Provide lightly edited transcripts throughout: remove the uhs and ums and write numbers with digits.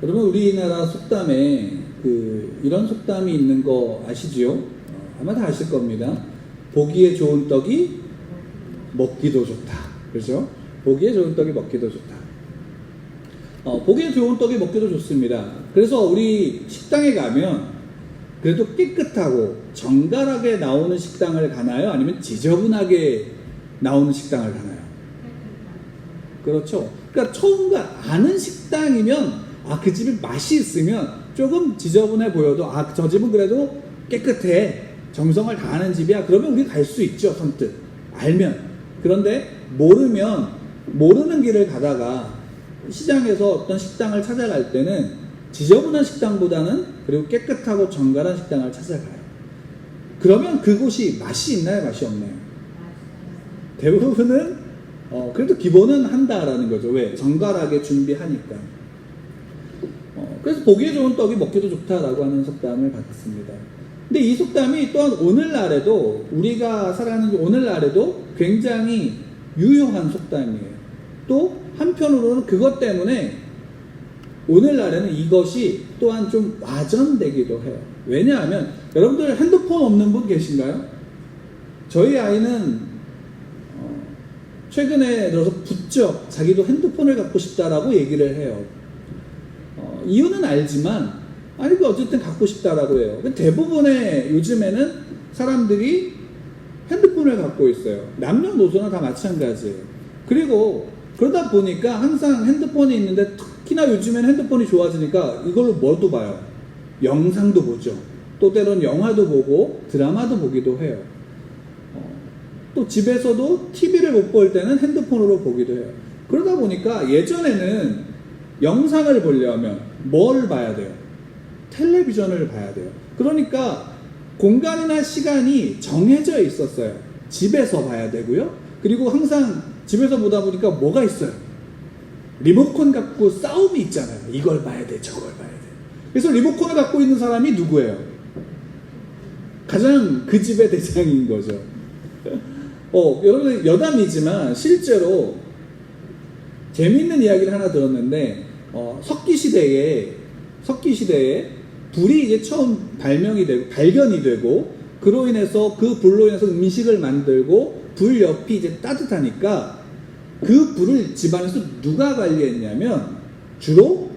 그러면 우리나라 속담에 이런 속담이 있는 거 아시지요? 아마 다 아실 겁니다. 보기에 좋은 떡이 먹기도 좋다. 그렇죠? 보기에 좋은 떡이 먹기도 좋다. 보기에 좋은 떡이 먹기도 좋습니다. 그래서 우리 식당에 가면 그래도 깨끗하고 정갈하게 나오는 식당을 가나요? 아니면 지저분하게 나오는 식당을 가나요? 그렇죠. 그러니까 처음 아는 식당이면 그 집이 맛이 있으면 조금 지저분해 보여도 저 집은 그래도 깨끗해, 정성을 다하는 집이야. 그러면 우리 갈 수 있죠, 선뜻 알면. 그런데 모르는 길을 가다가 시장에서 어떤 식당을 찾아갈 때는 지저분한 식당보다는 그리고 깨끗하고 정갈한 식당을 찾아가요. 그러면 그곳이 맛이 있나요, 맛이 없나요? 대부분은 그래도 기본은 한다라는 거죠. 왜? 정갈하게 준비하니까. 그래서 보기에 좋은 떡이 먹기도 좋다라고 하는 속담을 받습니다. 근데 이 속담이 또한 오늘날에도, 우리가 살아가는 오늘날에도 굉장히 유효한 속담이에요. 또 한편으로는 그것 때문에 오늘날에는 이것이 또한 좀 와전되기도 해요. 왜냐하면 여러분들 핸드폰 없는 분 계신가요? 저희 아이는 최근에 들어서 부쩍 자기도 핸드폰을 갖고 싶다라고 얘기를 해요. 이유는 알지만 어쨌든 갖고 싶다라고 해요. 대부분의 요즘에는 사람들이 핸드폰을 갖고 있어요. 남녀노소나 다 마찬가지예요. 그리고 그러다 보니까 항상 핸드폰이 있는데, 특히나 요즘엔 핸드폰이 좋아지니까 이걸로 뭐도 봐요. 영상도 보죠. 또 때론 영화도 보고 드라마도 보기도 해요. 또 집에서도 TV를 못 볼 때는 핸드폰으로 보기도 해요. 그러다 보니까 예전에는 영상을 보려면 뭘 봐야 돼요? 텔레비전을 봐야 돼요. 그러니까 공간이나 시간이 정해져 있었어요. 집에서 봐야 되고요. 그리고 항상 집에서 보다 보니까 뭐가 있어요? 리모컨 갖고 싸움이 있잖아요. 이걸 봐야 돼, 저걸 봐야 돼. 그래서 리모컨을 갖고 있는 사람이 누구예요? 가장 그 집의 대장인 거죠. 여러분, 여담이지만 실제로 재미있는 이야기를 하나 들었는데, 석기시대에 불이 이제 처음 발견이 되고, 그로 인해서 그 불로 인해서 음식을 만들고, 불 옆이 이제 따뜻하니까 그 불을 집안에서 누가 관리했냐면 주로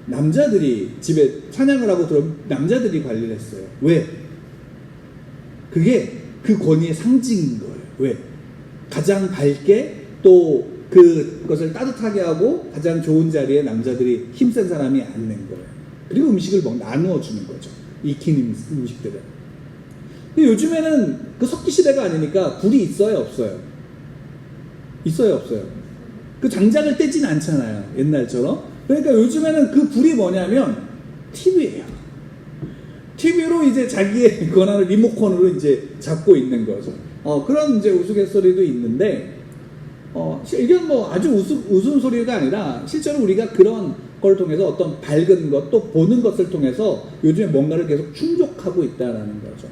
남자들이, 집에 사냥을 하고 들어오면 남자들이 관리를 했어요. 왜? 그게 그 권위의 상징인 거예요. 왜? 가장 밝게 또 그것을 따뜻하게 하고 가장 좋은 자리에 남자들이, 힘센 사람이 앉는 거예요. 그리고 음식을 나누어 주는 거죠. 익힌 음식들을. 근데 요즘에는 그 석기시대가 아니니까 불이 있어요, 없어요? 있어요, 없어요? 그 장작을 떼진 않잖아요, 옛날처럼. 그러니까 요즘에는 그 불이 뭐냐면 TV예요. TV로 이제 자기의 권한을 리모컨으로 이제 잡고 있는 거죠. 그런 이제 우스갯소리도 있는데, 이건 뭐 아주 웃음소리가 아니라 실제로 우리가 그런 걸 통해서 어떤 밝은 것, 또 보는 것을 통해서 요즘에 뭔가를 계속 충족하고 있다는 거죠.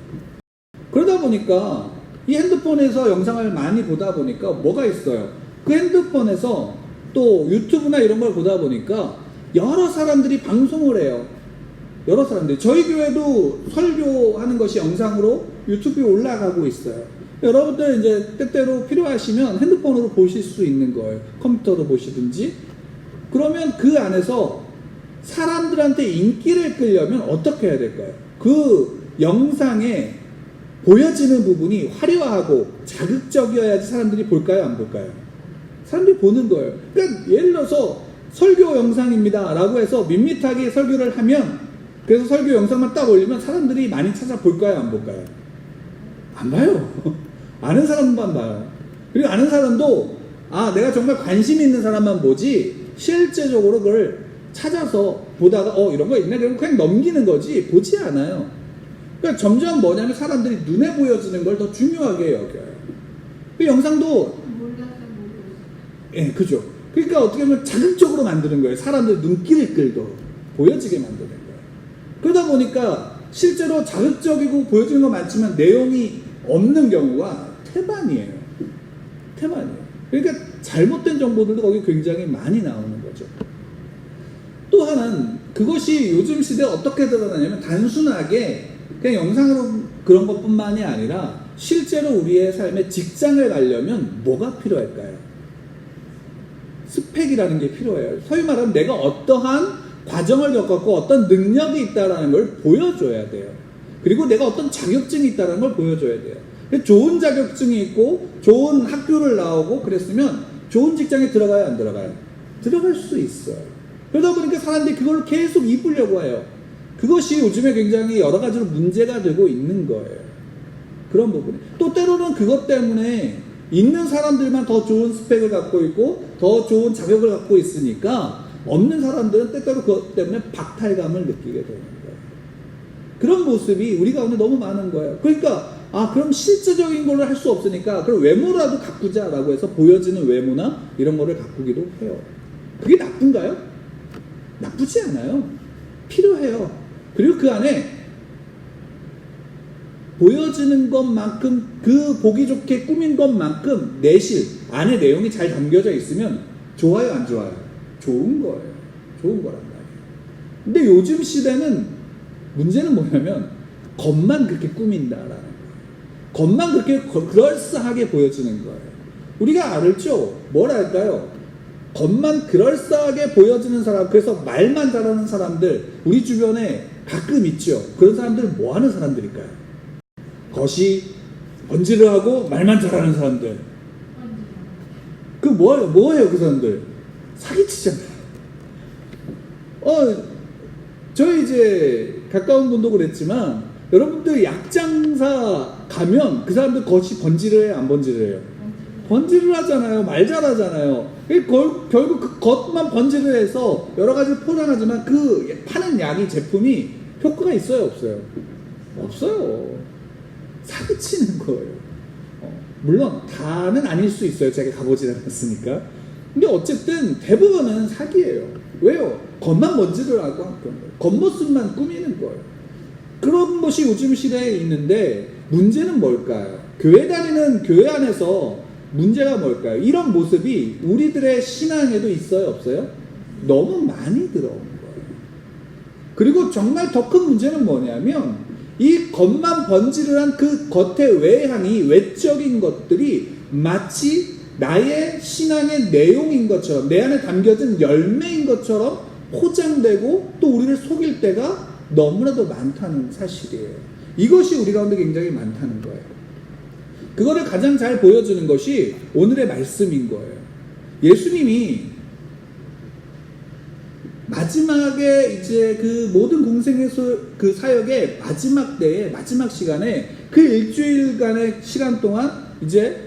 그러다 보니까 이 핸드폰에서 영상을 많이 보다 보니까 뭐가 있어요? 그 핸드폰에서 또 유튜브나 이런 걸 보다 보니까 여러 사람들이 방송을 해요. 여러 사람들이. 저희 교회도 설교하는 것이 영상으로 유튜브에 올라가고 있어요. 여러분들 이제 때때로 필요하시면 핸드폰으로 보실 수 있는 거예요. 컴퓨터로 보시든지. 그러면 그 안에서 사람들한테 인기를 끌려면 어떻게 해야 될까요? 그 영상에 보여지는 부분이 화려하고 자극적이어야지 사람들이 볼까요, 안 볼까요? 사람들이 보는 거예요. 그러니까 예를 들어서 설교 영상입니다 라고 해서 밋밋하게 설교를 하면, 그래서 설교 영상만 딱 올리면 사람들이 많이 찾아볼까요, 안 볼까요? 안 봐요. 아는 사람만 봐요. 그리고 아는 사람도 내가 정말 관심 있는 사람만 보지, 실제적으로 그걸 찾아서 보다가 이런 거 있네 그러면 그냥 넘기는 거지 보지 않아요. 그러니까 점점 뭐냐면 사람들이 눈에 보여지는 걸 더 중요하게 여겨요. 그 영상도 그죠. 그러니까 어떻게 보면 자극적으로 만드는 거예요. 사람들 눈길을 끌도록 보여지게 만드는 거예요. 그러다 보니까 실제로 자극적이고 보여지는 건 많지만 내용이 없는 경우가 태반이에요. 그러니까 잘못된 정보들도 거기 굉장히 많이 나오는 거죠. 또 하나는 그것이 요즘 시대에 어떻게 드러나냐면 단순하게 그냥 영상으로 그런 것뿐만이 아니라 실제로 우리의 삶에 직장을 가려면 뭐가 필요할까요? 스펙이라는 게 필요해요. 소위 말하면 내가 어떠한 과정을 겪었고 어떤 능력이 있다는 걸 보여줘야 돼요. 그리고 내가 어떤 자격증이 있다는 걸 보여줘야 돼요. 좋은 자격증이 있고 좋은 학교를 나오고 그랬으면 좋은 직장에 들어가요, 안 들어가요? 들어갈 수 있어요. 그러다 보니까 사람들이 그걸 계속 입으려고 해요. 그것이 요즘에 굉장히 여러 가지로 문제가 되고 있는 거예요. 그런 부분에. 또 때로는 그것 때문에 있는 사람들만 더 좋은 스펙을 갖고 있고 더 좋은 자격을 갖고 있으니까 없는 사람들은 때때로 그것 때문에 박탈감을 느끼게 되는 거예요. 그런 모습이 우리 가운데 너무 많은 거예요. 그러니까 그럼 실질적인 걸로 할 수 없으니까 그럼 외모라도 가꾸자라고 해서 보여지는 외모나 이런 거를 가꾸기도 해요. 그게 나쁜가요? 나쁘지 않아요. 필요해요. 그리고 그 안에 보여지는 것만큼 그 보기 좋게 꾸민 것만큼 내실 안에 내용이 잘 담겨져 있으면 좋아요, 안 좋아요? 좋은 거예요. 좋은 거란 말이에요. 근데 요즘 시대는 문제는 뭐냐면 겉만 그렇게 꾸민다라는 거예요. 겉만 그렇게 그럴싸하게 보여지는 거예요. 우리가 알죠? 뭐랄까요? 겉만 그럴싸하게 보여지는 사람, 그래서 말만 잘하는 사람들 우리 주변에 가끔 있죠. 그런 사람들은 뭐 하는 사람들일까요? 겉이 번지르하고 말만 잘하는 사람들. 그 뭐예요 그 사람들? 사기치잖아요. 저희 이제 가까운 분도 그랬지만 여러분들 약장사 가면 그 사람들 겉이 번지르해요, 안 번지르해요? 번지르하잖아요. 말 잘하잖아요. 결국 그 겉만 번지르해서 여러 가지를 포장하지만 그 파는 약이 제품이 효과가 있어요, 없어요? 없어요. 사기치는 거예요. 물론 다는 아닐 수 있어요. 제가 가보지 않았으니까. 근데 어쨌든 대부분은 사기예요. 왜요? 겉만 번지르하고 그런 거예요. 겉모습만 꾸미는 거예요. 그런 것이 요즘 시대에 있는데 문제는 뭘까요? 교회 다니는 교회 안에서 문제가 뭘까요? 이런 모습이 우리들의 신앙에도 있어요, 없어요? 너무 많이 들어온 거예요. 그리고 정말 더 큰 문제는 뭐냐면 이 겉만 번지르한 그 겉의 외향이 외적인 것들이 마치 나의 신앙의 내용인 것처럼 내 안에 담겨진 열매인 것처럼 포장되고 또 우리를 속일 때가 너무나도 많다는 사실이에요. 이것이 우리 가운데 굉장히 많다는 거예요. 그거를 가장 잘 보여주는 것이 오늘의 말씀인 거예요. 예수님이 마지막에 이제 그 모든 공생의 그 사역의 마지막 때에 마지막 시간에 그 일주일간의 시간 동안 이제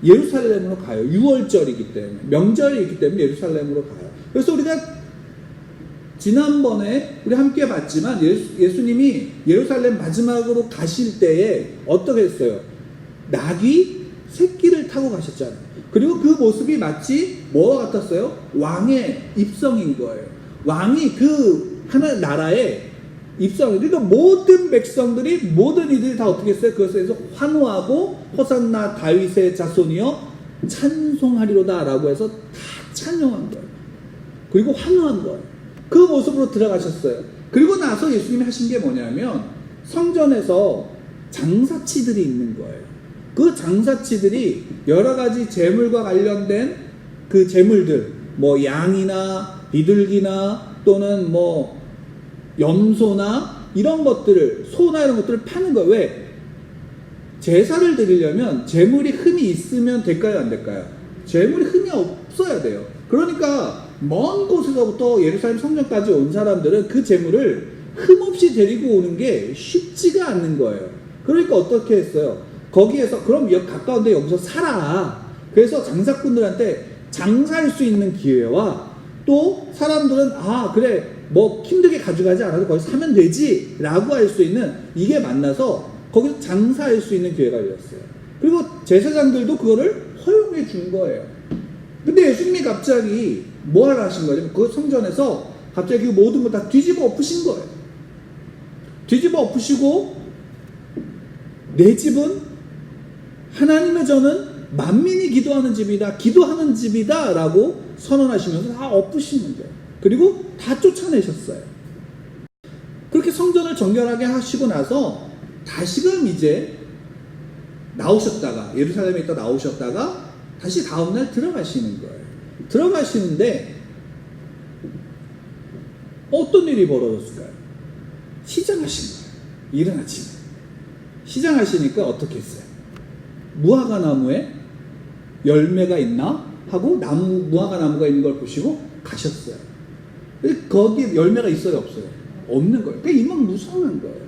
예루살렘으로 가요. 6월절이기 때문에 명절이 있기 때문에 예루살렘으로 가요. 그래서 우리가 지난번에 우리 함께 봤지만 예수님이 예루살렘 마지막으로 가실 때에 어떻게 했어요? 낙이 새끼를 타고 가셨잖아요. 그리고 그 모습이 마치 뭐와 같았어요? 왕의 입성인 거예요. 왕이 그 하나 나라의 입성. 그러니까 모든 백성들이 모든 이들이 다 어떻게 했어요? 그것에서 환호하고 호산나 다윗의 자손이여 찬송하리로다 라고 해서 다 찬송한 거예요. 그리고 환호한 거예요. 그 모습으로 들어가셨어요. 그리고 나서 예수님이 하신 게 뭐냐면 성전에서 장사치들이 있는 거예요. 그 장사치들이 여러 가지 재물과 관련된 그 재물들, 뭐 양이나 비둘기나 또는 뭐 염소나 이런 것들을, 소나 이런 것들을 파는 거예요. 왜? 제사를 드리려면 재물이 흠이 있으면 될까요, 안 될까요? 재물이 흠이 없어야 돼요. 그러니까 먼 곳에서부터 예루살렘 성전까지 온 사람들은 그 재물을 흠없이 데리고 오는 게 쉽지가 않는 거예요. 그러니까 어떻게 했어요? 거기에서 그럼 가까운데 여기서 살아. 그래서 장사꾼들한테 장사할 수 있는 기회와 또 사람들은 그래 뭐 힘들게 가져가지 않아도 거기서 사면 되지 라고 할 수 있는 이게 만나서 거기서 장사할 수 있는 기회가 열렸어요. 그리고 제사장들도 그거를 허용해 준 거예요. 근데 예수님이 갑자기 뭐 하러 하신 거죠? 그 성전에서 갑자기 그 모든 걸 다 뒤집어 엎으신 거예요. 뒤집어 엎으시고 내 집은 하나님의 전은 만민이 기도하는 집이다, 기도하는 집이다 라고 선언하시면서 다 엎으시는 거예요. 그리고 다 쫓아내셨어요. 그렇게 성전을 정결하게 하시고 나서 다시금 이제 나오셨다가, 예루살렘에 있다 나오셨다가 다시 다음날 들어가시는 거예요. 들어가시는데 어떤 일이 벌어졌을까요? 시장하신 거예요. 이른 아침에 시장하시니까 어떻게 했어요? 무화과 나무에 열매가 있나 하고 무화과 나무가 있는 걸 보시고 가셨어요. 거기에 열매가 있어요, 없어요? 없는 거예요. 그러니까 이만 무성한 거예요.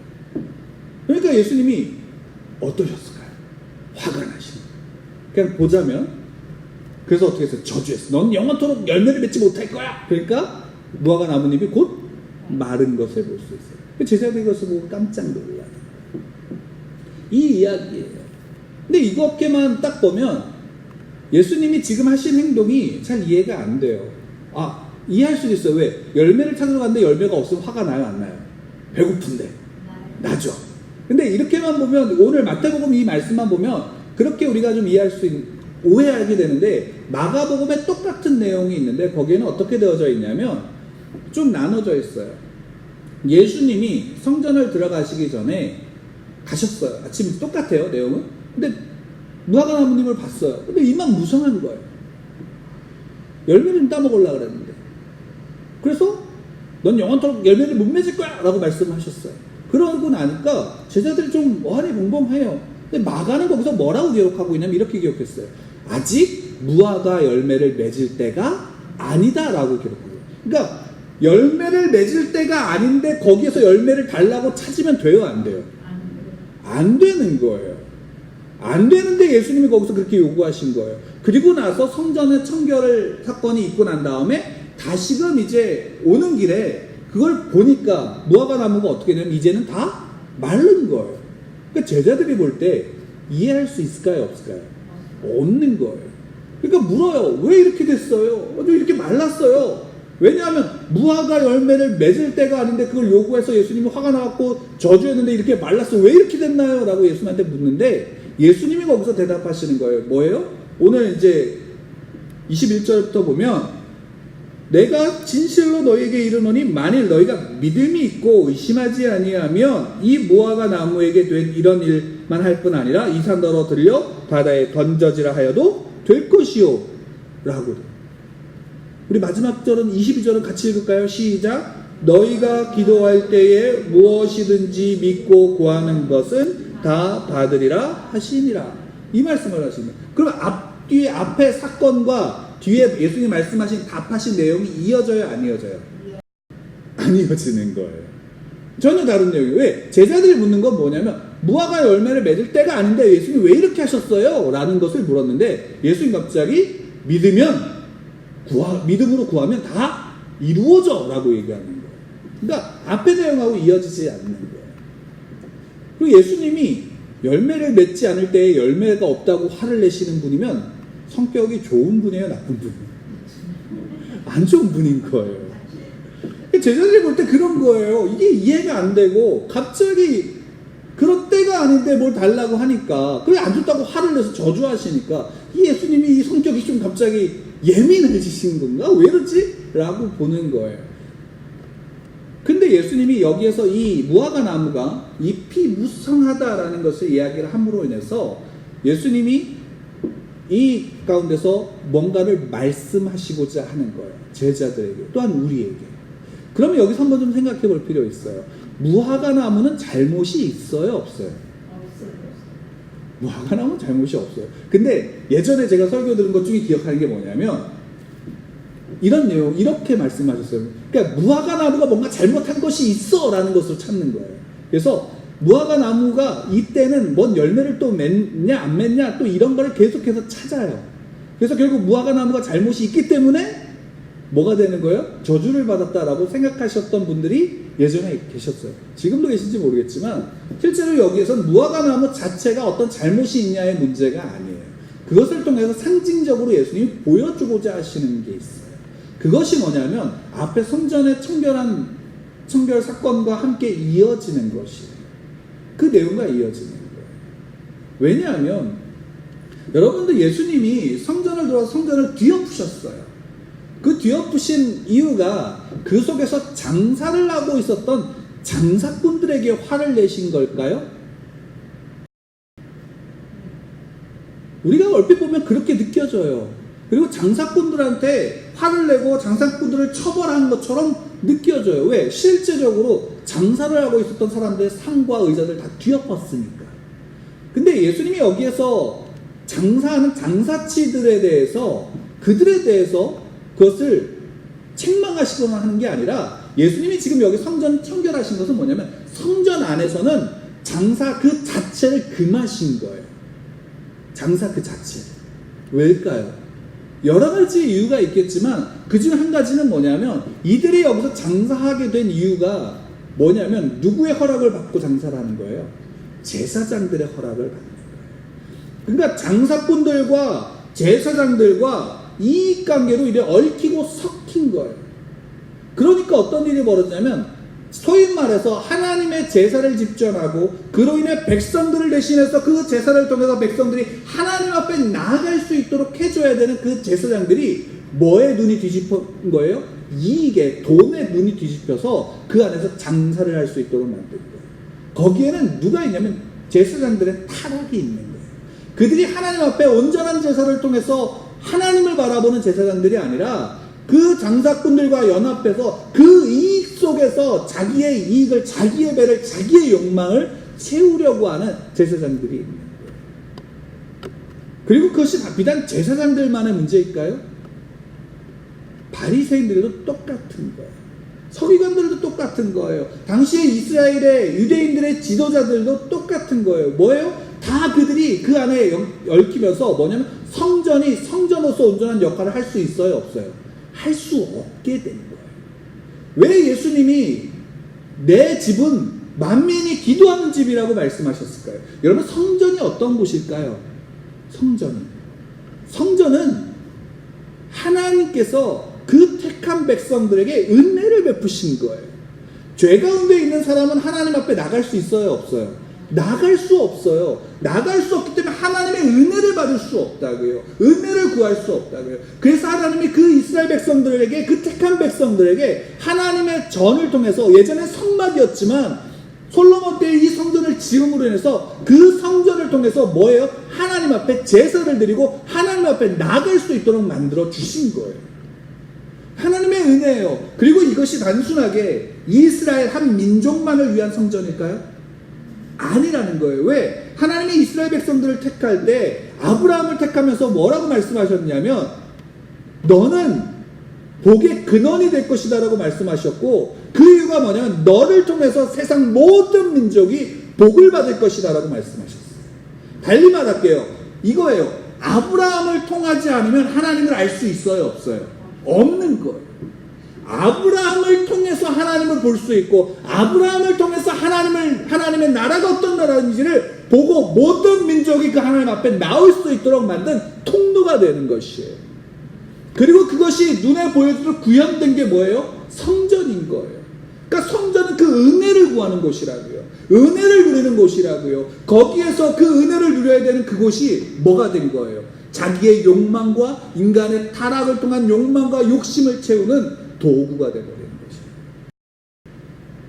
그러니까 예수님이 어떠셨을까요? 화가 나시는 거예요. 그냥 보자면, 그래서 어떻게 했어요? 저주했어요. 넌 영원토록 열매를 맺지 못할 거야. 그러니까 무화과 나무잎이 곧 마른 것을 볼 수 있어요. 제자들이 이것을 보고 깜짝 놀라요. 이 이야기예요. 근데 이것게만 딱 보면 예수님이 지금 하신 행동이 잘 이해가 안 돼요. 이해할 수도 있어요. 왜? 열매를 찾으러 갔는데 열매가 없으면 화가 나요, 안 나요? 배고픈데 나죠. 근데 이렇게만 보면, 오늘 마태복음 이 말씀만 보면 그렇게 우리가 좀 이해할 수 있는, 오해하게 되는데, 마가복음에 똑같은 내용이 있는데 거기에는 어떻게 되어져 있냐면 좀 나눠져 있어요. 예수님이 성전을 들어가시기 전에 가셨어요. 아침에 똑같아요, 내용은. 근데 무화과 나무님을 봤어요. 근데 이만 무성한 거예요. 열매를 좀 따먹으려고 그랬는데, 그래서 넌 영원토록 열매를 못 맺을 거야 라고 말씀하셨어요. 그러고 나니까 제자들이 좀 뭐하니 봉봉해요. 근데 마가는 거기서 뭐라고 기록하고 있냐면 이렇게 기록했어요. 아직 무화과 열매를 맺을 때가 아니다 라고 기록해요. 그러니까 열매를 맺을 때가 아닌데 거기에서 열매를 달라고 찾으면 돼요, 안 돼요? 안 되는 거예요. 안 되는데 예수님이 거기서 그렇게 요구하신 거예요. 그리고 나서 성전의 청결 사건이 있고 난 다음에 다시금 이제 오는 길에 그걸 보니까 무화과 나무가 어떻게 되냐면 이제는 다 마른 거예요. 그러니까 제자들이 볼 때 이해할 수 있을까요, 없을까요? 없는 거예요. 그러니까 물어요. 왜 이렇게 됐어요? 왜 이렇게 말랐어요? 왜냐하면 무화과 열매를 맺을 때가 아닌데 그걸 요구해서 예수님이 화가 나갖고 저주했는데 이렇게 말랐어. 왜 이렇게 됐나요? 라고 예수님한테 묻는데 예수님이 거기서 대답하시는 거예요. 뭐예요? 오늘 이제 21절부터 보면, 내가 진실로 너희에게 이르노니 만일 너희가 믿음이 있고 의심하지 아니하면 이 무화과 나무에게 된 이런 일만 할 뿐 아니라 이 산더러 들려 바다에 던져지라 하여도 될 것이요 라고. 우리 마지막 절은 22절은 같이 읽을까요? 시작. 너희가 기도할 때에 무엇이든지 믿고 구하는 것은 다 받으리라 하시니라. 이 말씀을 하시는 거예요. 그럼 뒤에 앞에 사건과 뒤에 예수님이 말씀하신 답하신 내용이 이어져요, 안 이어져요? 안 이어지는 거예요. 전혀 다른 내용이에요. 왜? 제자들이 묻는 건 뭐냐면 무화과 열매를 맺을 때가 아닌데 예수님이 왜 이렇게 하셨어요? 라는 것을 물었는데 예수님 갑자기 믿음으로 구하면 다 이루어져 라고 얘기하는 거예요. 그러니까 앞에 내용하고 이어지지 않는 거예요. 그리고 예수님이 열매를 맺지 않을 때에 열매가 없다고 화를 내시는 분이면 성격이 좋은 분이에요, 나쁜 분이에요? 안 좋은 분인 거예요. 제자들이 볼 때 그런 거예요. 이게 이해가 안 되고 갑자기 그런 때가 아닌데 뭘 달라고 하니까, 그래 안 좋다고 화를 내서 저주하시니까 이 예수님이 이 성격이 좀 갑자기 예민해지신 건가? 왜 이러지? 라고 보는 거예요. 근데 예수님이 여기에서 이 무화과 나무가 잎이 무성하다라는 것을 이야기를 함으로 인해서 예수님이 이 가운데서 뭔가를 말씀하시고자 하는 거예요. 제자들에게, 또한 우리에게. 그러면 여기서 한번 좀 생각해 볼 필요 있어요. 무화과 나무는 잘못이 있어요, 없어요? 무화과 나무는 잘못이 없어요. 근데 예전에 제가 설교 들은 것 중에 기억하는 게 뭐냐면 이런 내용, 이렇게 말씀하셨어요. 그러니까 무화과 나무가 뭔가 잘못한 것이 있어 라는 것으로 찾는 거예요. 그래서 무화과 나무가 이때는 뭔 열매를 또 맺냐 안 맺냐 또 이런 거를 계속해서 찾아요. 그래서 결국 무화과 나무가 잘못이 있기 때문에 뭐가 되는 거예요? 저주를 받았다라고 생각하셨던 분들이 예전에 계셨어요. 지금도 계신지 모르겠지만 실제로 여기에서는 무화과 나무 자체가 어떤 잘못이 있냐의 문제가 아니에요. 그것을 통해서 상징적으로 예수님이 보여주고자 하시는 게 있어요. 그것이 뭐냐면 앞에 성전의 청결 사건과 함께 이어지는 것이에요. 그 내용과 이어지는 거예요. 왜냐하면 여러분들 예수님이 성전을 들어와서 성전을 뒤엎으셨어요. 그 뒤엎으신 이유가 그 속에서 장사를 하고 있었던 장사꾼들에게 화를 내신 걸까요? 우리가 얼핏 보면 그렇게 느껴져요. 그리고 장사꾼들한테 화를 내고 장사꾼들을 처벌하는 것처럼 느껴져요. 왜? 실제적으로 장사를 하고 있었던 사람들의 상과 의자들 다 뒤엎었으니까. 근데 예수님이 여기에서 장사하는 장사치들에 대해서 그들에 대해서 그것을 책망하시거나 하는 게 아니라 예수님이 지금 여기 성전 청결하신 것은 뭐냐면 성전 안에서는 장사 그 자체를 금하신 거예요. 장사 그 자체. 왜일까요? 여러 가지 이유가 있겠지만 그중 한 가지는 뭐냐면 이들이 여기서 장사하게 된 이유가 뭐냐면 누구의 허락을 받고 장사를 하는 거예요? 제사장들의 허락을 받는 거예요. 그러니까 장사꾼들과 제사장들과 이익관계로 이래 얽히고 섞인 거예요. 그러니까 어떤 일이 벌어지냐면 소위 말해서 하나님의 제사를 집전하고 그로 인해 백성들을 대신해서 그 제사를 통해서 백성들이 하나님 앞에 나아갈 수 있도록 해줘야 되는 그 제사장들이 뭐에 눈이 뒤집힌 거예요? 이익에, 돈에 눈이 뒤집혀서 그 안에서 장사를 할 수 있도록 만든 거예요. 거기에는 누가 있냐면 제사장들의 타락이 있는 거예요. 그들이 하나님 앞에 온전한 제사를 통해서 하나님을 바라보는 제사장들이 아니라 그 장사꾼들과 연합해서 그 이익 속에서 자기의 이익을, 자기의 배를, 자기의 욕망을 채우려고 하는 제사장들이 있는 거예요. 그리고 그것이 비단 제사장들만의 문제일까요? 바리새인들도 똑같은 거예요. 서기관들도 똑같은 거예요. 당시에 이스라엘의 유대인들의 지도자들도 똑같은 거예요. 뭐예요? 다 그들이 그 안에 얽히면서 뭐냐면 성전이 성전으로서 온전한 역할을 할 수 있어요? 없어요? 할 수 없게 된 거예요. 왜 예수님이 내 집은 만민이 기도하는 집이라고 말씀하셨을까요? 여러분 성전이 어떤 곳일까요? 성전은 하나님께서 그 택한 백성들에게 은혜를 베푸신 거예요. 죄 가운데 있는 사람은 하나님 앞에 나갈 수 있어요? 없어요? 나갈 수 없어요. 나갈 수 없기 때문에 하나님의 은혜를 받을 수 없다고요. 은혜를 구할 수 없다고요. 그래서 하나님이 그 이스라엘 백성들에게, 그 택한 백성들에게 하나님의 전을 통해서, 예전에 성막이었지만 솔로몬 때 이 성전을 지음으로 인해서 그 성전을 통해서 뭐예요? 하나님 앞에 제사를 드리고 하나님 앞에 나갈 수 있도록 만들어 주신 거예요. 하나님의 은혜예요. 그리고 이것이 단순하게 이스라엘 한 민족만을 위한 성전일까요? 아니라는 거예요. 왜? 하나님이 이스라엘 백성들을 택할 때 아브라함을 택하면서 뭐라고 말씀하셨냐면 너는 복의 근원이 될 것이다 라고 말씀하셨고, 그 이유가 뭐냐면 너를 통해서 세상 모든 민족이 복을 받을 것이다 라고 말씀하셨어요. 달리 말할게요. 이거예요. 아브라함을 통하지 않으면 하나님을 알 수 있어요? 없어요? 없는 거예요. 아브라함을 통해서 하나님을 볼 수 있고, 아브라함을 통해서 하나님의 나라가 어떤 나라인지를 보고 모든 민족이 그 하나님 앞에 나올 수 있도록 만든 통로가 되는 것이에요. 그리고 그것이 눈에 보여주도록 구현된 게 뭐예요? 성전인 거예요. 그러니까 성전은 그 은혜를 구하는 곳이라고요. 은혜를 누리는 곳이라고요. 거기에서 그 은혜를 누려야 되는 그곳이 뭐가 된 거예요? 자기의 욕망과 인간의 타락을 통한 욕망과 욕심을 채우는 도구가 되어버리는 것이에요.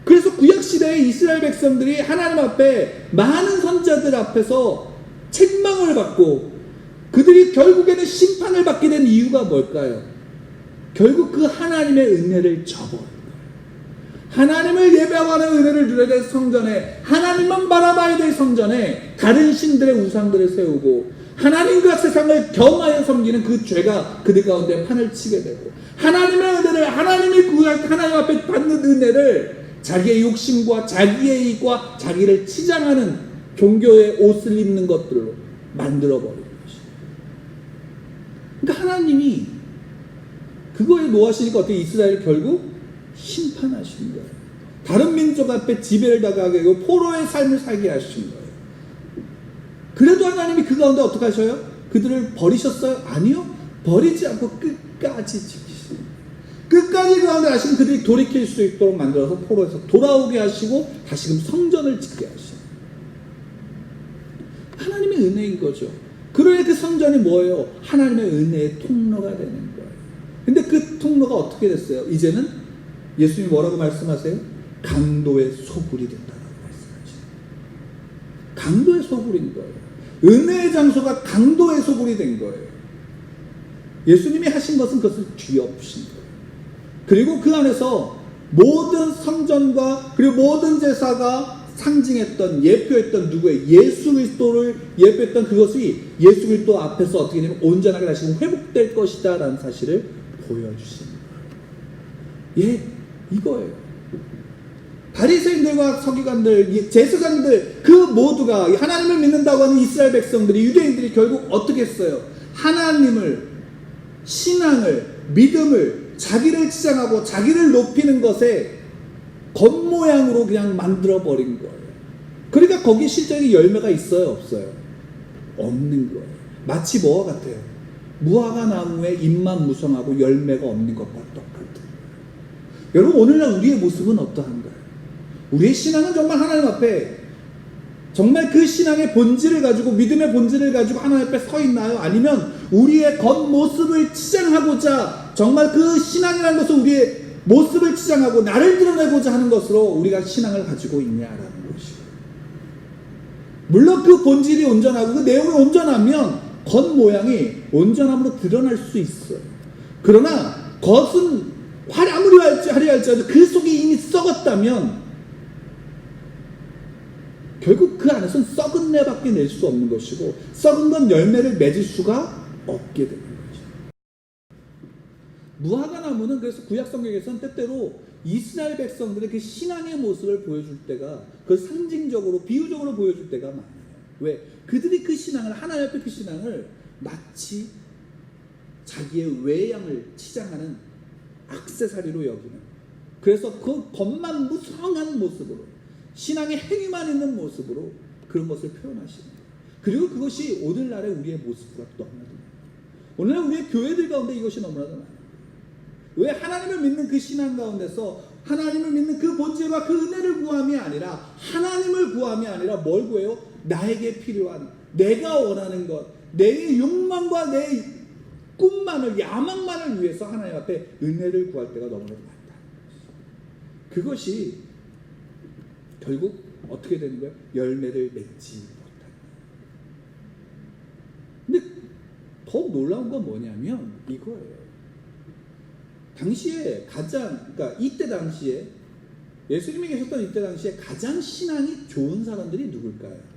그래서 구약시대의 이스라엘 백성들이 하나님 앞에 많은 선지자들 앞에서 책망을 받고 그들이 결국에는 심판을 받게 된 이유가 뭘까요? 결국 그 하나님의 은혜를 저버린 거예요. 하나님을 예배하는 은혜를 누려야 될 성전에, 하나님만 바라봐야 될 성전에 다른 신들의 우상들을 세우고 하나님과 세상을 겸하여 섬기는 그 죄가 그들 가운데 판을 치게 되고, 하나님의 은혜를, 하나님 앞에 받는 은혜를 자기의 욕심과 자기의 이익과 자기를 치장하는 종교의 옷을 입는 것들로 만들어버리는 것이에요. 그러니까 하나님이 그거에 노하시니까 어떻게 이스라엘을 결국 심판하신 거예요. 다른 민족 앞에 지배를 당하게 하고 포로의 삶을 살게 하신 거예요. 그래도 하나님이 그 가운데 어떻게 하셔요? 그들을 버리셨어요? 아니요. 버리지 않고 끝까지 지키시는 거예요. 끝까지 그 가운데 하시면 그들이 돌이킬 수 있도록 만들어서 포로에서 돌아오게 하시고 다시금 성전을 짓게 하시는 거예요. 하나님의 은혜인 거죠. 그러니 그 성전이 뭐예요? 하나님의 은혜의 통로가 되는 거예요. 근데 그 통로가 어떻게 됐어요? 이제는 예수님이 뭐라고 말씀하세요? 강도의 소굴이 된다고 말씀하시죠. 강도의 소굴인 거예요. 은혜의 장소가 강도의 소굴이 된 거예요. 예수님이 하신 것은 그것을 뒤엎으신 거예요. 그리고 그 안에서 모든 성전과 그리고 모든 제사가 상징했던, 예표했던 누구의 예수 그리스도를 예표했던 그것이 예수 그리스도 앞에서 어떻게 되면 온전하게 다시 회복될 것이다 라는 사실을 보여주시는 거예요. 예, 이거예요. 바리새인들과 서기관들, 제사장들 그 모두가 하나님을 믿는다고 하는 이스라엘 백성들이, 유대인들이 결국 어떻게 했어요? 하나님을, 신앙을, 믿음을, 자기를 치장하고 자기를 높이는 것에 겉모양으로 그냥 만들어버린 거예요. 그러니까 거기에 실제로 열매가 있어요? 없어요? 없는 거예요. 마치 뭐와 같아요? 무화과 나무에 잎만 무성하고 열매가 없는 것과 똑같아요. 여러분, 오늘날 우리의 모습은 어떠한가요? 우리의 신앙은 정말 하나님 앞에 정말 그 신앙의 본질을 가지고, 믿음의 본질을 가지고 하나님 앞에 서 있나요? 아니면 우리의 겉모습을 치장하고자, 정말 그 신앙이라는 것은 우리의 모습을 치장하고 나를 드러내고자 하는 것으로 우리가 신앙을 가지고 있냐라는 것이고, 물론 그 본질이 온전하고 그 내용이 온전하면 겉모양이 온전함으로 드러날 수 있어요. 그러나 겉은 아무리 화려할지라도 그 속이 이미 썩었다면 결국 그 안에서는 썩은 내밖에 낼 수 없는 것이고, 썩은 건 열매를 맺을 수가 없게 되는 거죠. 무화과 나무는 그래서 구약 성경에서는 때때로 이스라엘 백성들의 그 신앙의 모습을 보여줄 때가, 그 상징적으로 비유적으로 보여줄 때가 많아요. 왜? 그들이 그 신앙을, 하나님 앞에 그 신앙을 마치 자기의 외양을 치장하는 액세서리로 여기는, 그래서 그 겉만 무성한 모습으로, 신앙의 행위만 있는 모습으로 그런 것을 표현하시는 거예요. 그리고 그것이 오늘날의 우리의 모습과 너무나도 많아요. 오늘날 우리의 교회들 가운데 이것이 너무나도 많아요. 왜? 하나님을 믿는 그 신앙 가운데서 하나님을 믿는 그 본질과 그 은혜를 구함이 아니라, 하나님을 구함이 아니라 뭘 구해요? 나에게 필요한, 내가 원하는 것, 내 욕망과 내 꿈만을, 야망만을 위해서 하나님 앞에 은혜를 구할 때가 너무나도 많다. 그것이 결국 어떻게 되는 거예요? 열매를 맺지 못하는 거예요. 근데 더욱 놀라운 건 뭐냐면 이거예요. 당시에 그러니까 이때 당시에, 예수님이 계셨던 이때 당시에 가장 신앙이 좋은 사람들이 누굴까요?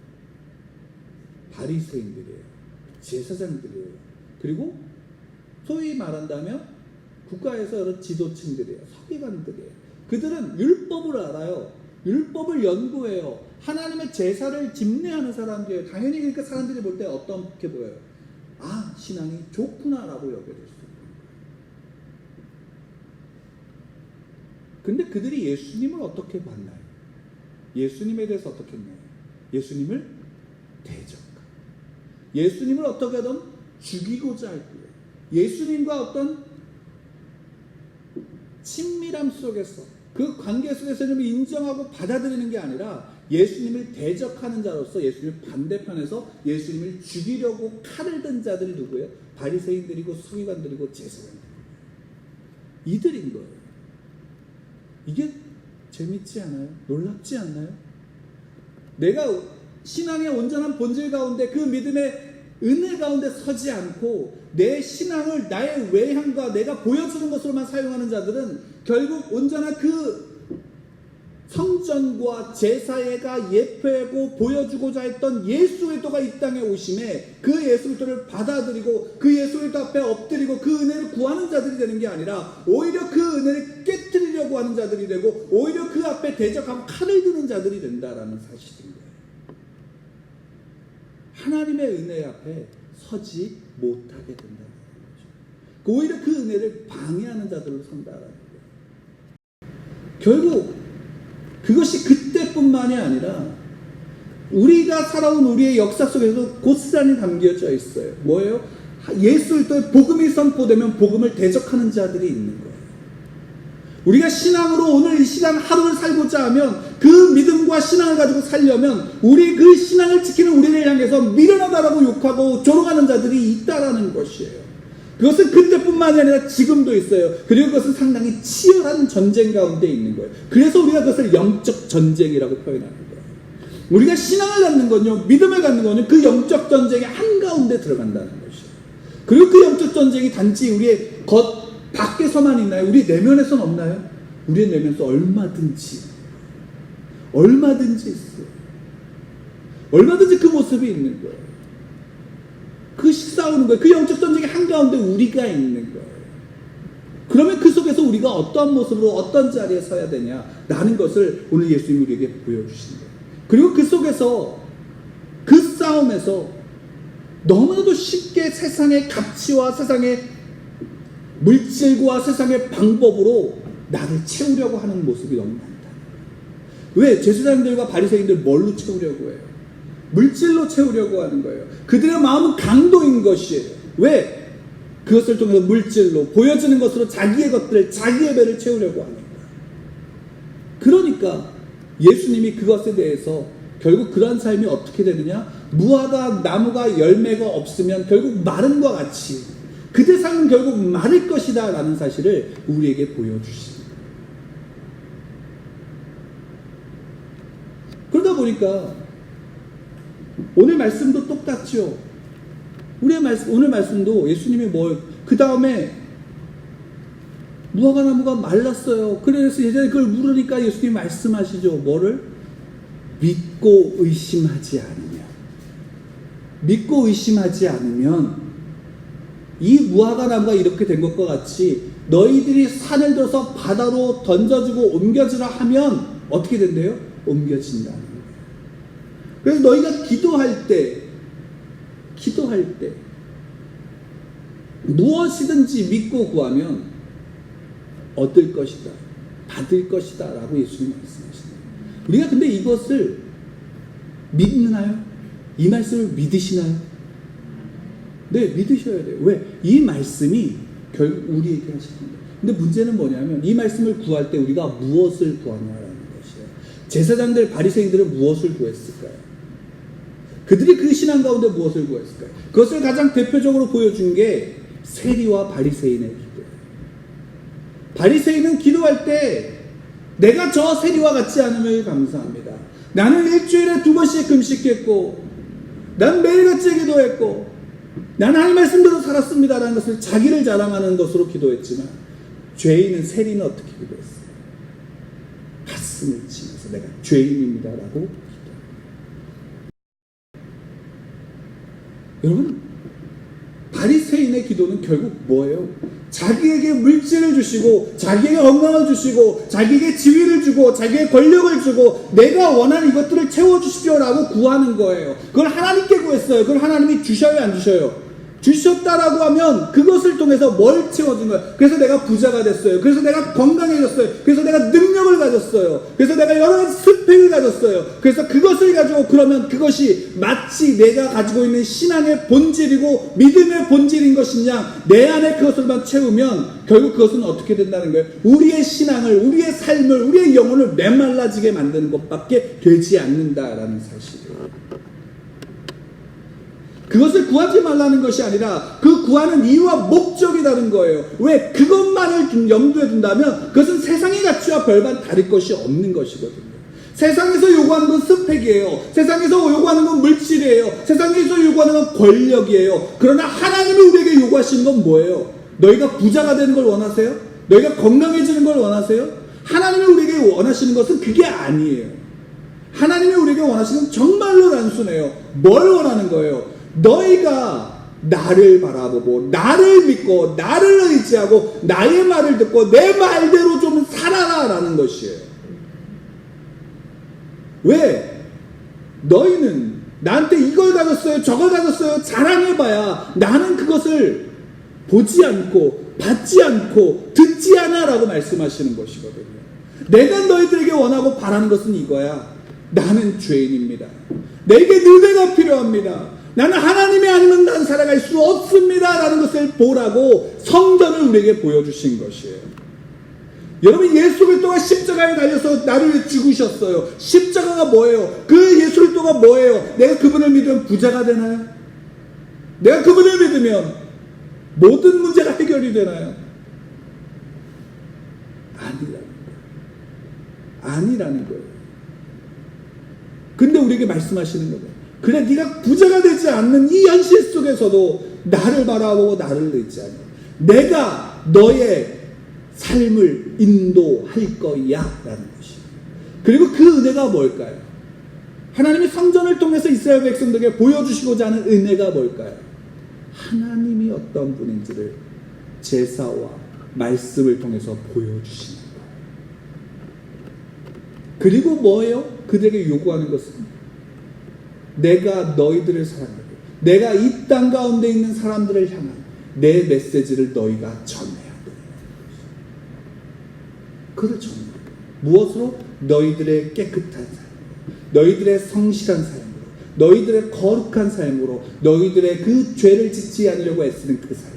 바리새인들이에요. 제사장들이에요. 그리고 소위 말한다면 국가에서 여러 지도층들이에요. 서기관들이에요. 그들은 율법을 알아요. 율법을 연구해요. 하나님의 제사를 집례하는 사람들이에요. 당연히 그러니까 사람들이 볼 때 어떻게 보여요? 아, 신앙이 좋구나라고 여겨질 수 있는 거예요. 근데 그들이 예수님을 어떻게 만나요? 예수님에 대해서 어떻게 했나요? 예수님을 대적하고, 예수님을 어떻게든 죽이고자 할 거예요. 예수님과 어떤 친밀함 속에서, 그 관계 속에서 좀 인정하고 받아들이는 게 아니라 예수님을 대적하는 자로서 예수님 반대편에서 예수님을 죽이려고 칼을 든 자들이 누구예요? 바리새인들이고 서기관들이고 제사장들이고, 이들인 거예요. 이게 재밌지 않아요? 놀랍지 않나요? 내가 신앙의 온전한 본질 가운데, 그 믿음의 은혜 가운데 서지 않고 내 신앙을 나의 외향과 내가 보여주는 것으로만 사용하는 자들은 결국 온전한 그 성전과 제사가 예표하고 보여주고자 했던 예수 그리스도가 이 땅에 오심에 그 예수 그리스도를 받아들이고 그 예수 그리스도 앞에 엎드리고 그 은혜를 구하는 자들이 되는 게 아니라, 오히려 그 은혜를 깨뜨리려고 하는 자들이 되고, 오히려 그 앞에 대적하고 칼을 드는 자들이 된다라는 사실인 거예요. 하나님의 은혜 앞에 서지 못하게 된다는 거죠. 오히려 그 은혜를 방해하는 자들로 선다라는 거예요. 결국 그것이 그때뿐만이 아니라 우리가 살아온 우리의 역사 속에서도 고스란히 담겨져 있어요. 뭐예요? 예수 그리스도의 복음이 선포되면 복음을 대적하는 자들이 있는 거예요. 우리가 신앙으로 오늘 이 시간 하루를 살고자 하면, 그 믿음과 신앙을 가지고 살려면 우리 그 신앙을 지키는 우리를 향해서 미련하다라고 욕하고 조롱하는 자들이 있다라는 것이에요. 그것은 그때뿐만이 아니라 지금도 있어요. 그리고 그것은 상당히 치열한 전쟁 가운데 있는 거예요. 그래서 우리가 그것을 영적 전쟁이라고 표현하는 거예요. 우리가 신앙을 갖는 건요, 믿음을 갖는 건요, 그 영적 전쟁의 한가운데 들어간다는 것이에요. 그리고 그 영적 전쟁이 단지 우리의 밖에서만 있나요? 우리 내면에서는 없나요? 우리의 내면에서 얼마든지 있어요. 얼마든지 그 모습이 있는 거예요. 그 싸우는 거예요. 그 영적 전쟁의 한가운데 우리가 있는 거예요. 그러면 그 속에서 우리가 어떠한 모습으로 어떤 자리에 서야 되냐라는 것을 오늘 예수님이 우리에게 보여주시는 거예요. 그리고 그 속에서 그 싸움에서 너무나도 쉽게 세상의 가치와 세상의 물질과 세상의 방법으로 나를 채우려고 하는 모습이 너무 많다. 왜? 제사장들과 바리새인들 뭘로 채우려고 해요? 물질로 채우려고 하는 거예요. 그들의 마음은 강도인 것이에요. 왜? 그것을 통해서 물질로 보여지는 것으로 자기의 것들을, 자기의 배를 채우려고 하는 거예요. 그러니까 예수님이 그것에 대해서 결국 그러한 삶이 어떻게 되느냐? 무화과 나무가 열매가 없으면 결국 마름과 같이 그들 삶은 결국 마를 것이다 라는 사실을 우리에게 보여주십니다. 그러다 보니까 오늘 말씀도 똑같죠. 오늘 말씀도 예수님이 그 다음에 무화과 나무가 말랐어요. 그래서 예전에 그걸 물으니까 예수님이 말씀하시죠. 뭐를? 믿고 의심하지 않으면. 믿고 의심하지 않으면 이 무화과 나무가 이렇게 된 것과 같이 너희들이 산을 들어서 바다로 던져주고 옮겨주라 하면 어떻게 된대요? 옮겨진다는 거예요. 그래서 너희가 기도할 때 무엇이든지 믿고 구하면 얻을 것이다, 받을 것이다 라고 예수님이 말씀하시네요. 우리가 근데 이것을 믿나요? 이 말씀을 믿으시나요? 네, 믿으셔야 돼요. 왜? 이 말씀이 결국 우리에게 하시는 거예요. 근데 문제는 뭐냐면 이 말씀을 구할 때 우리가 무엇을 구하냐라는 것이에요. 제사장들, 바리새인들은 무엇을 구했을까요? 그들이 그 신앙 가운데 무엇을 구했을까요? 그것을 가장 대표적으로 보여준 게 세리와 바리새인의 기도예요. 바리새인은 기도할 때 내가 저 세리와 같지 않으면 감사합니다. 나는 일주일에 2번씩 금식했고 난 매일같이 기도했고 나는 하나님 말씀대로 살았습니다라는 것을 자기를 자랑하는 것으로 기도했지만 죄인은 세리는 어떻게 기도했어요? 가슴을 치면서 내가 죄인입니다라고 기도합니다. 여러분, 바리새인의 기도는 결국 뭐예요? 자기에게 물질을 주시고 자기에게 건강을 주시고 자기에게 지위를 주고 자기에게 권력을 주고 내가 원하는 이것들을 채워주십시오라고 구하는 거예요. 그걸 하나님께 구했어요. 그걸 하나님이 주셔요, 안 주셔요? 주셨다라고 하면 그것을 통해서 뭘 채워준 거예요? 그래서 내가 부자가 됐어요. 그래서 내가 건강해졌어요. 그래서 내가 능력을 가졌어요. 그래서 내가 여러 가지 스펙을 가졌어요. 그래서 그것을 가지고 그러면 그것이 마치 내가 가지고 있는 신앙의 본질이고 믿음의 본질인 것이냐, 내 안에 그것을만 채우면 결국 그것은 어떻게 된다는 거예요? 우리의 신앙을, 우리의 삶을, 우리의 영혼을 메말라지게 만드는 것밖에 되지 않는다라는 사실이에요. 그것을 구하지 말라는 것이 아니라 그 구하는 이유와 목적이 다른 거예요. 왜? 그것만을 염두에 둔다면 그것은 세상의 가치와 별반 다를 것이 없는 것이거든요. 세상에서 요구하는 건 스펙이에요. 세상에서 요구하는 건 물질이에요. 세상에서 요구하는 건 권력이에요. 그러나 하나님이 우리에게 요구하시는 건 뭐예요? 너희가 부자가 되는 걸 원하세요? 너희가 건강해지는 걸 원하세요? 하나님이 우리에게 원하시는 것은 그게 아니에요. 하나님이 우리에게 원하시는 건 정말로 단순해요. 뭘 원하는 거예요? 너희가 나를 바라보고 나를 믿고 나를 의지하고 나의 말을 듣고 내 말대로 좀 살아라 라는 것이에요. 왜? 너희는 나한테 이걸 가졌어요 저걸 가졌어요 자랑해봐야 나는 그것을 보지 않고 받지 않고 듣지 않아 라고 말씀하시는 것이거든요. 내가 너희들에게 원하고 바라는 것은 이거야. 나는 죄인입니다. 내게 은혜가 필요합니다. 나는 하나님이 아니면 난 살아갈 수 없습니다 라는 것을 보라고 성전을 우리에게 보여주신 것이에요. 여러분, 예수 그리스도가 십자가에 달려서 나를 위해 죽으셨어요. 십자가가 뭐예요? 그 예수 그리스도가 뭐예요? 내가 그분을 믿으면 부자가 되나요? 내가 그분을 믿으면 모든 문제가 해결이 되나요? 아니라는 거예요. 아니라는 거예요. 근데 우리에게 말씀하시는 거예요. 그래, 네가 부자가 되지 않는 이 현실 속에서도 나를 바라보고 나를 의지하며 내가 너의 삶을 인도할 거야 라는 것이에요. 그리고 그 은혜가 뭘까요? 하나님이 성전을 통해서 이스라엘 백성들에게 보여주시고자 하는 은혜가 뭘까요? 하나님이 어떤 분인지를 제사와 말씀을 통해서 보여주시는 거예요. 그리고 뭐예요? 그들에게 요구하는 것은 내가 너희들을 사랑하고 내가 이 땅 가운데 있는 사람들을 향한 내 메시지를 너희가 전해야 돼. 그를 전해야 돼. 무엇으로? 너희들의 깨끗한 삶, 너희들의 성실한 삶으로, 너희들의 거룩한 삶으로, 너희들의 그 죄를 짓지 않으려고 애쓰는 그 삶,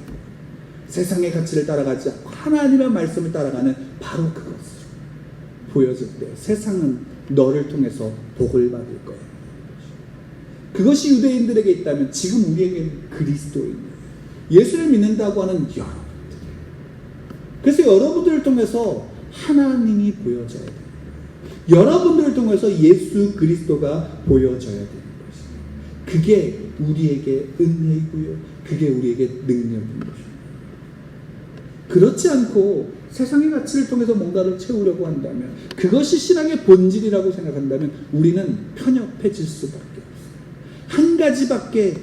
세상의 가치를 따라가지 않고 하나님의 말씀을 따라가는 바로 그것을 보여줄 때 세상은 너를 통해서 복을 받을 거야. 그것이 유대인들에게 있다면 지금 우리에게는 그리스도인이에요. 예수를 믿는다고 하는 여러분들. 그래서 여러분들을 통해서 하나님이 보여져야 돼요. 여러분들을 통해서 예수 그리스도가 보여져야 되는 것입니다. 그게 우리에게 은혜이고요. 그게 우리에게 능력인 것입니다. 그렇지 않고 세상의 가치를 통해서 뭔가를 채우려고 한다면, 그것이 신앙의 본질이라고 생각한다면 우리는 편협해질 수밖에 없어요. 한 가지밖에,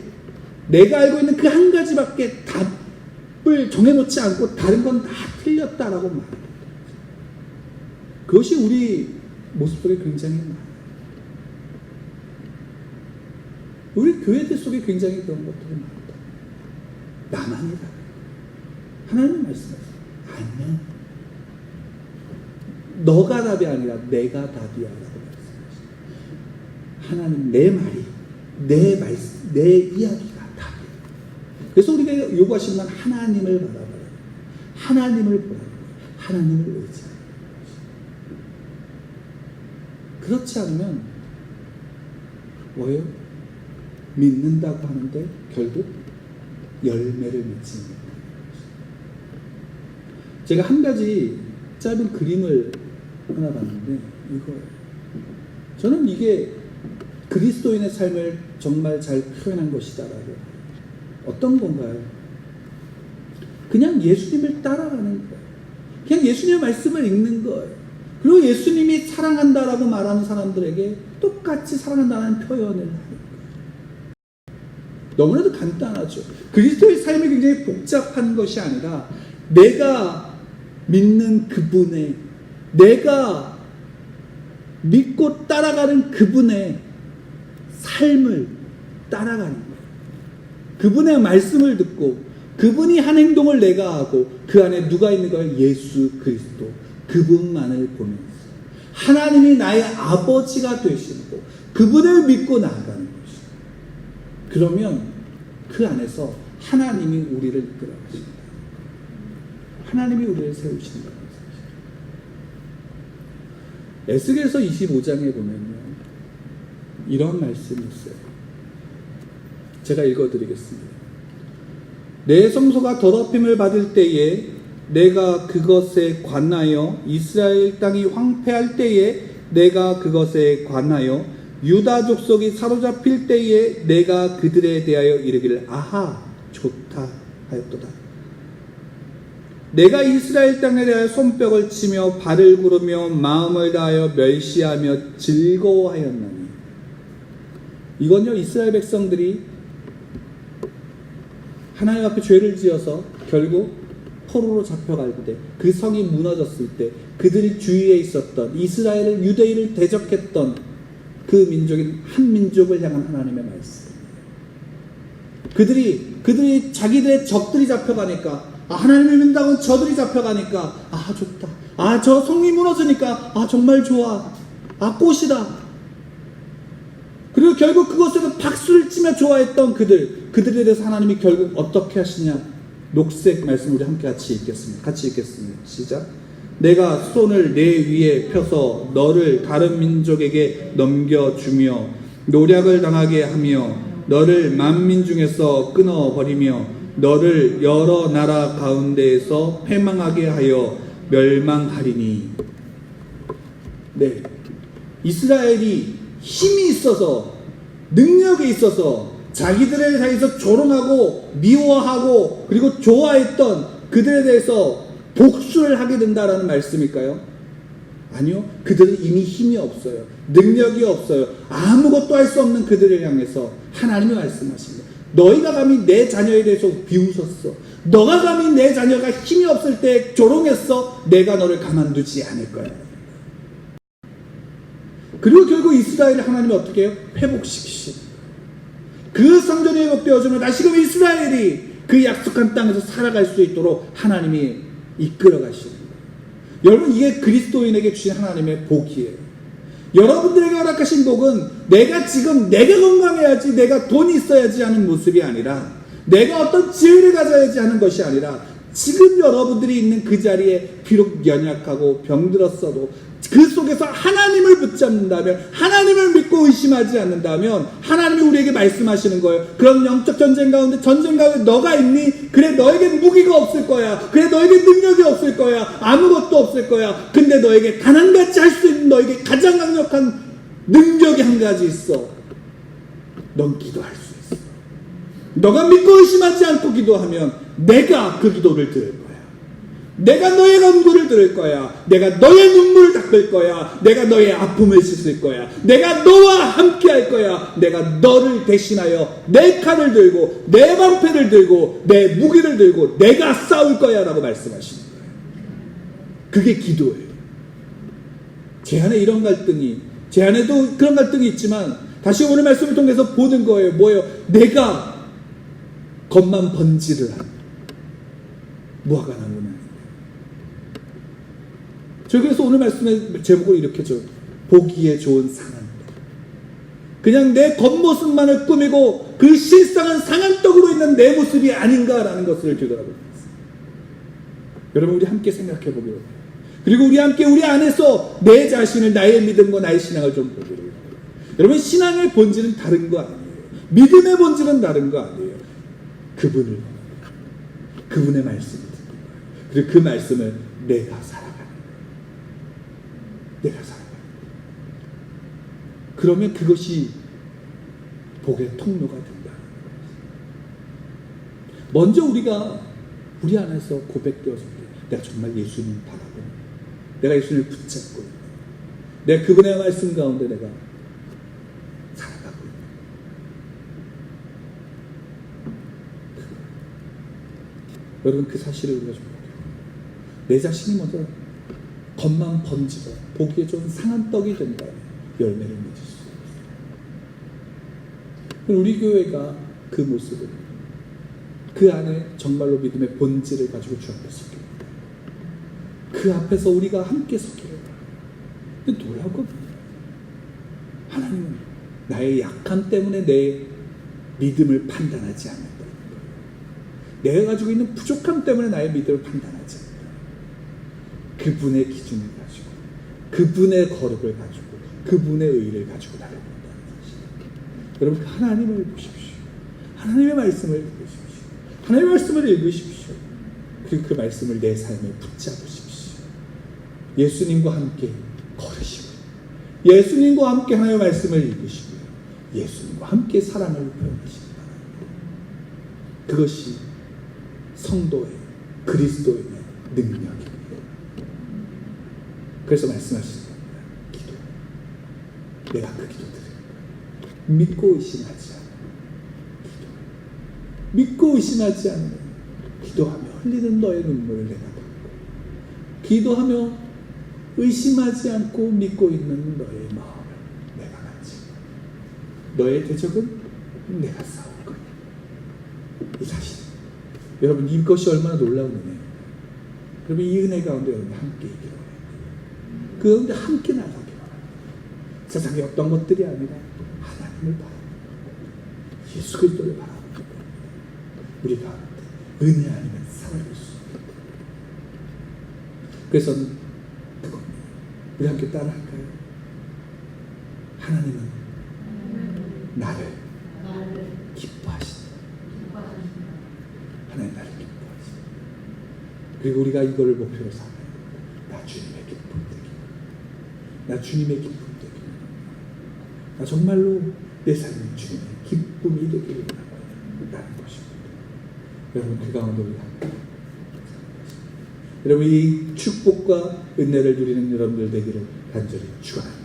내가 알고 있는 그 한 가지밖에 답을 정해놓지 않고 다른 건 다 틀렸다라고 말합니다. 그것이 우리 모습 속에 굉장히 많아요. 우리 교회들 속에 굉장히 그런 것들이 많다. 나만이다. 하나님 말씀하세요. 아니야. 너가 답이 아니라 내가 답이야 라고 말씀하시죠. 하나님, 내 말이, 내 말씀, 내 이야기가 답이에요. 그래서 우리가 요구하시는 건 하나님을 바라봐요. 하나님을 보라고, 하나님을 의지하는 것이죠. 그렇지 않으면 뭐예요? 믿는다고 하는데 결국 열매를 맺지 못해요. 제가 한 가지 짧은 그림을 하나 봤는데 이거예요. 저는 이게 그리스도인의 삶을 정말 잘 표현한 것이다라고. 어떤 건가요? 그냥 예수님을 따라가는 거예요. 그냥 예수님의 말씀을 읽는 거예요. 그리고 예수님이 사랑한다라고 말하는 사람들에게 똑같이 사랑한다는 표현을 하는 거예요. 너무나도 간단하죠. 그리스도의 삶이 굉장히 복잡한 것이 아니라 내가 믿는 그분의, 내가 믿고 따라가는 그분의 삶을 따라가는 거예요. 그분의 말씀을 듣고 그분이 한 행동을 내가 하고 그 안에 누가 있는 거예요? 예수 그리스도, 그분만을 보면서 하나님이 나의 아버지가 되시고 그분을 믿고 나아가는 것이죠. 그러면 그 안에서 하나님이 우리를 이끌어 가십니다. 하나님이 우리를 세우시는 겁니다. 에스겔서 25장에 보면요, 이런 말씀이 있어요. 제가 읽어드리겠습니다. 내 성소가 더럽힘을 받을 때에 내가 그것에 관하여, 이스라엘 땅이 황폐할 때에 내가 그것에 관하여, 유다 족속이 사로잡힐 때에 내가 그들에 대하여 이르기를 아하 좋다 하였도다. 내가 이스라엘 땅에 대하여 손뼉을 치며 발을 구르며 마음을 다하여 멸시하며 즐거워하였나니. 이건요, 이스라엘 백성들이 하나님 앞에 죄를 지어서 결국 포로로 잡혀갈 때, 그 성이 무너졌을 때 그들이 주위에 있었던 이스라엘을, 유대인을 대적했던 그 민족인 한 민족을 향한 하나님의 말씀. 그들이 자기들의 적들이 잡혀가니까, 하나님을 믿는다고 저들이 잡혀가니까 좋다. 저 성이 무너지니까 정말 좋아. 꽃이다. 그리고 결국 그것에서 박수를 치며 좋아했던 그들에 대해서 하나님이 결국 어떻게 하시냐. 녹색 말씀 우리 함께 같이 읽겠습니다. 시작. 내가 손을 내 위에 펴서 너를 다른 민족에게 넘겨주며 노략을 당하게 하며 너를 만민 중에서 끊어버리며 너를 여러 나라 가운데에서 패망하게 하여 멸망하리니. 네, 이스라엘이 힘이 있어서 능력이 있어서 자기들에 대해서 조롱하고 미워하고 그리고 좋아했던 그들에 대해서 복수를 하게 된다라는 말씀일까요? 아니요. 그들은 이미 힘이 없어요. 능력이 없어요. 아무것도 할 수 없는 그들을 향해서 하나님이 말씀하십니다. 너희가 감히 내 자녀에 대해서 비웃었어. 너가 감히 내 자녀가 힘이 없을 때 조롱했어. 내가 너를 가만두지 않을 거야. 그리고 결국 이스라엘을 하나님이 어떻게 해요? 회복시키시는 거예요. 그 성전이 회복되어지면 다시금 이스라엘이 그 약속한 땅에서 살아갈 수 있도록 하나님이 이끌어 가시는 거예요. 여러분, 이게 그리스도인에게 주신 하나님의 복이에요. 여러분들에게 허락하신 복은 내가 건강해야지, 내가 돈이 있어야지 하는 모습이 아니라, 내가 어떤 지혜를 가져야지 하는 것이 아니라, 지금 여러분들이 있는 그 자리에 비록 연약하고 병들었어도 그 속에서 하나님을 붙잡는다면, 하나님을 믿고 의심하지 않는다면 하나님이 우리에게 말씀하시는 거예요. 그럼 영적 전쟁 가운데 너가 있니? 그래, 너에게 무기가 없을 거야. 그래, 너에게 능력이 없을 거야. 아무것도 없을 거야. 근데 너에게 가난같이 할 수 있는 너에게 가장 강력한 능력이 한 가지 있어. 넌 기도할 수 있어. 너가 믿고 의심하지 않고 기도하면 내가 그 기도를 들을 거야. 내가 너의 간구를 들을 거야. 내가 너의 눈물을 닦을 거야. 내가 너의 아픔을 씻을 거야. 내가 너와 함께 할 거야. 내가 너를 대신하여 내 칼을 들고 내 방패를 들고 내 무기를 들고 내가 싸울 거야 라고 말씀하시는 거예요. 그게 기도예요. 제 안에 이런 갈등이, 제 안에도 그런 갈등이 있지만 다시 오늘 말씀을 통해서 보는 거예요. 뭐예요? 내가 겉만 번지를 한 무화과 나무는. 그래서 오늘 말씀의 제목을 이렇게 줘. 보기에 좋은 상한 떡. 그냥 내 겉모습만을 꾸미고 그 실상은 상한 떡으로 있는 내 모습이 아닌가라는 것을 되돌아보고 있습니다. 여러분, 우리 함께 생각해 보기로 해요. 그리고 우리 함께 우리 안에서 내 자신을, 나의 믿음과 나의 신앙을 좀 보기로 해요. 여러분, 신앙의 본질은 다른 거 아니에요. 믿음의 본질은 다른 거 아니에요. 그분의 말씀을 듣는 거예요. 그리고 그 말씀을 내가 살아가는 거예요. 그러면 그것이 복의 통로가 된다. 먼저 우리가 우리 안에서 고백되어서 내가 정말 예수님 바라고, 내가 예수님을 붙잡고, 내가 그분의 말씀 가운데 내가 살아가고 있는. 여러분, 그 사실을 우리가 좀 볼게요. 내 자신이 먼저 겉만 번지고 보기에 좋은 상한 떡이 된다. 열매를 맺을 수 있어요. 우리 교회가 그 모습을, 그 안에 정말로 믿음의 본질을 가지고 주 앞에 서게 됩니다. 그 앞에서 우리가 함께 서기를 바랍니다. 근데 놀라운 건 하나님은 나의 약함 때문에 내 믿음을 판단하지 않는다. 내가 가지고 있는 부족함 때문에 나의 믿음을 판단하지 않는다. 그분의 기준을 가지고, 그분의 거룩을 가지고, 그분의 의를 가지고 나를 본다는 것입니다. 여러분, 그 하나님을 보십시오. 하나님의 말씀을 읽으십시오. 하나님의 말씀을 읽으십시오. 그리고 그 말씀을 내 삶에 붙잡으십시오. 예수님과 함께 걸으시고, 예수님과 함께 하나님의 말씀을 읽으시고요. 예수님과 함께 사랑을 표현하시기 바랍니다. 그것이 성도의, 그리스도인의 능력입니다. 그래서 말씀하시는 겁니다. 기도. 내가 그 기도 드릴 거야. 믿고 의심하지 않아. 기도. 믿고 의심하지 않으면 기도하며 흘리는 너의 눈물을 내가 받고, 기도하며 의심하지 않고 믿고 있는 너의 마음을 내가 가지고, 너의 대적은 내가 싸울 거야. 이 사실. 여러분, 이것이 얼마나 놀라운 은혜예요. 여러분, 이 은혜 가운데 여러분 함께 있기를 바랍니다. 그 가운데 함께 나가기를 바랍니다. 세상의 어떤 것들이 아니라 하나님을 바라보고 예수 그리스도를 바라보고 우리 가운데 은혜 아니면 살아갈 수 없습니다. 그래서 그겁니다. 우리 함께 따라할까요? 하나님은 나를 기뻐하신다. 그리고 우리가 이거를 목표로 삼아야 돼요. 나 주님의 기쁨 되기. 나 주님의 기쁨 되기. 나 정말로 내 삶이 주님의 기쁨이 되기를 원하는 것입니다. 여러분 그 가운데 우리 함께 여러분 이 축복과 은혜를 누리는 여러분들 되기를 간절히 축원합니다.